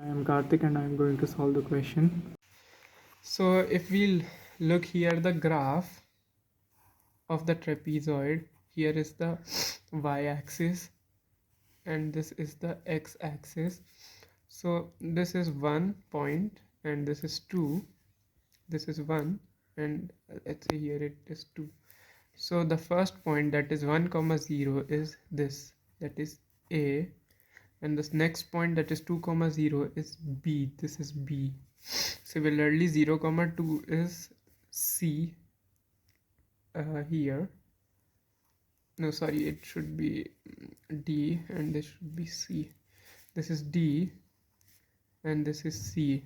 I am Karthik and I am going to solve the question. So if we look here, the graph of the trapezoid, here is the y-axis and this is the x-axis. So this is 1 point and this is 2. This is 1 and let's say here it is 2. So the first point, that is 1 comma 0, is this, that is A, and this next point, that is 2 comma 0, is B. This is B. Similarly 0 comma 2 is C here. No, sorry, it should be D and this should be C. This is D and this is C.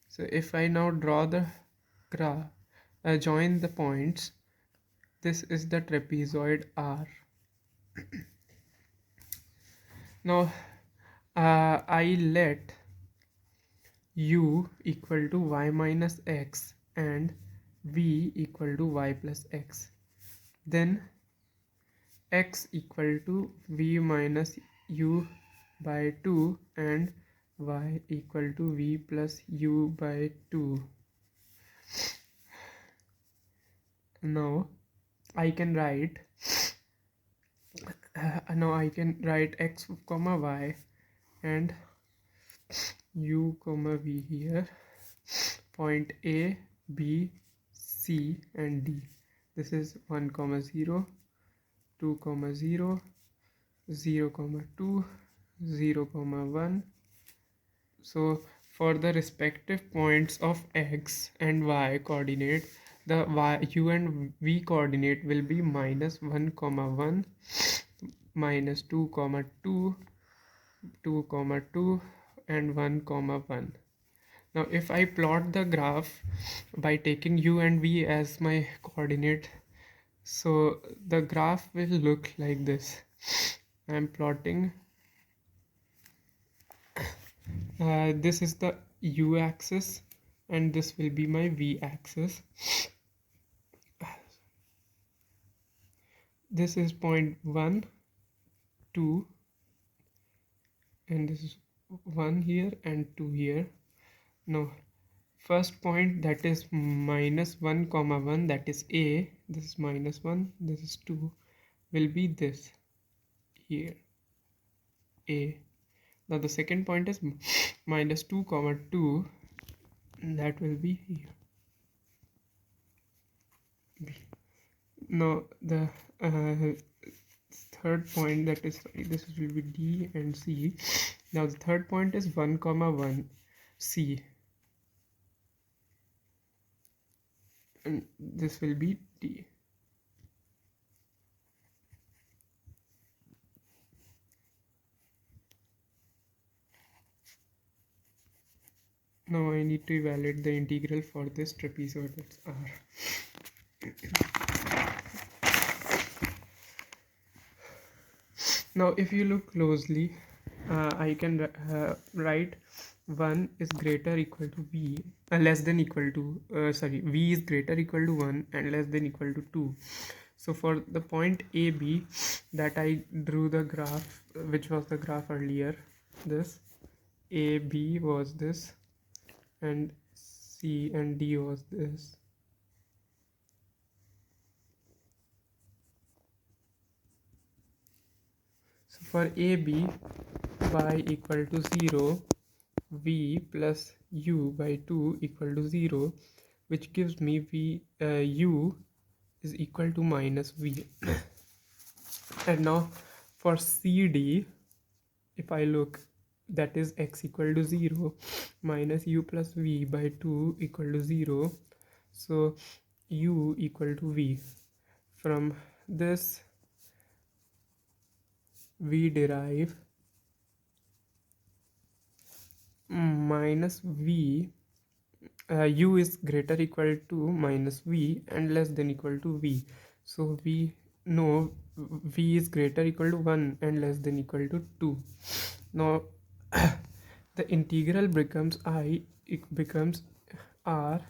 So if I now draw the graph, join the points, this is the trapezoid R. Now I let u equal to y minus x and v equal to y plus x. Then x equal to v minus u by 2 and y equal to v plus u by 2. Now I can write x comma y and u comma v here, point A, B, C and D. This is 1 comma 0, 2 comma 0, 0 comma 2, 0 comma 1. So for the respective points of x and y coordinate, the u and v coordinate will be minus 1 comma 1, minus 2 comma 2, 2 comma 2 and 1 comma 1. Now if I plot the graph by taking u and v as my coordinate, so the graph will look like this. I am plotting, this is the u axis and this will be my v axis. This is point 1, 2 and this is 1 here and 2 here. Now first point, that is minus 1 comma 1, that is A, this is minus 1, this is 2, will be this here, A. Now the second point is minus 2 comma 2, that will be here, B. Now the third point, that is, this will be D and C. Now the third point is 1 comma 1, C, and this will be D. Now I need to evaluate the integral for this trapezoid, that's R. Now if you look closely, I can write 1 is greater equal to v, less than equal to, v is greater equal to 1 and less than equal to 2. So for the point AB that I drew the graph, which was the graph earlier, this AB was this and C and D was this. So for AB, y equal to 0, v plus u by 2 equal to 0, which gives me u is equal to minus v. And now for CD, if I look, that is x equal to 0 minus u plus v by 2 equal to 0. So u equal to v. From this we derive minus v, u is greater equal to minus v and less than equal to v. So we know v is greater equal to 1 and less than equal to 2. Now the integral becomes it becomes r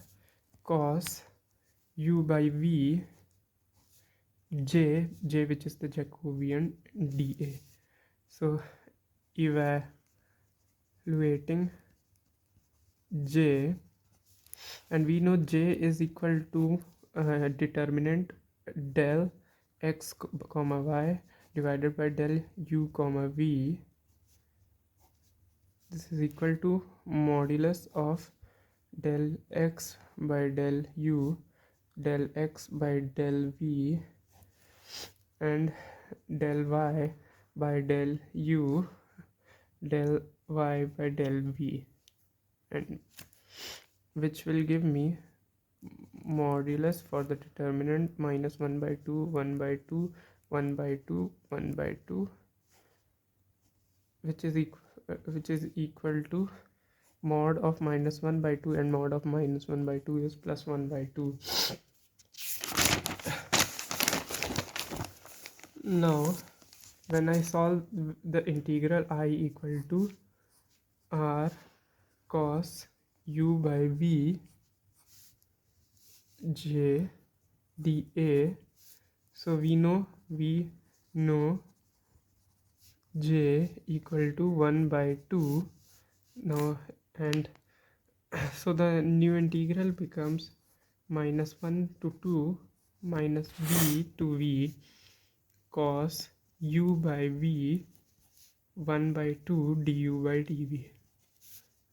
cos u by v j which is the Jacobian dA. So evaluating j, and we know j is equal to determinant del x comma y divided by del u comma v. This is equal to modulus of del x by del u, del x by del v, and del y by del u, del y by del v, and which will give me modulus for the determinant minus 1 by 2, 1 by 2, 1 by 2, 1 by 2, which is equal to mod of minus 1 by 2, and mod of minus 1 by 2 is plus 1 by 2. Now when I solve the integral I equal to r cos u by v j dA, so we know j equal to 1 by 2 now, and so the new integral becomes minus 1 to 2 minus v to v cos u by v 1 by 2 du by dv.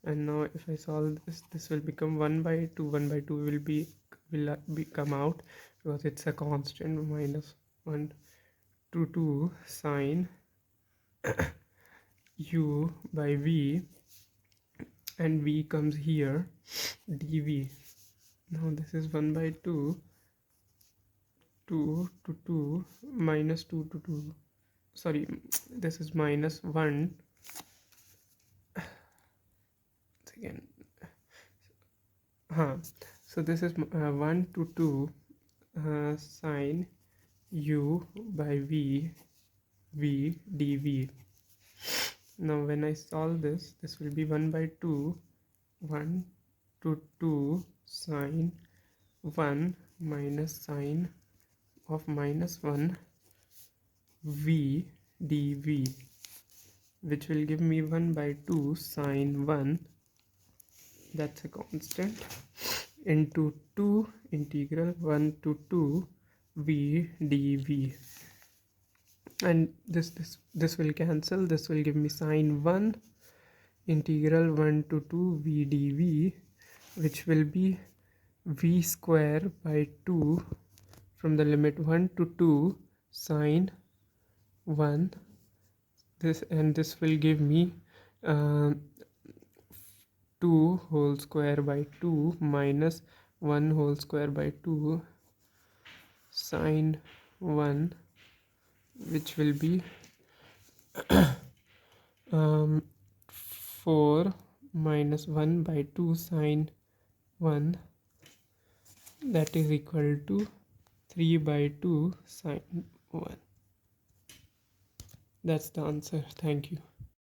And now if I solve this will become 1 by 2, 1 by 2 will come out because it's a constant, minus 1 to 2 sine u by v, and v comes here dv. Now this is 1 by 2, 2 to 2 minus 2 to 2, sorry, this is minus 1 again. So this is 1 to 2 sine u by v dv. Now when I solve this will be 1 by 2, 1 to 2 sine 1 minus sine of minus 1 v dv, which will give me 1 by 2 sine 1, that's a constant, into 2 integral 1 to 2 v dv, and this will cancel. This will give me sine 1 integral 1 to 2 v dv, which will be v square by 2 from the limit 1 to 2 sine 1, this will give me 2 whole square by 2 minus 1 whole square by 2 sine 1, which will be 4 minus 1 by 2 sine 1, that is equal to 3 by 2 sine 1. That's the answer. Thank you.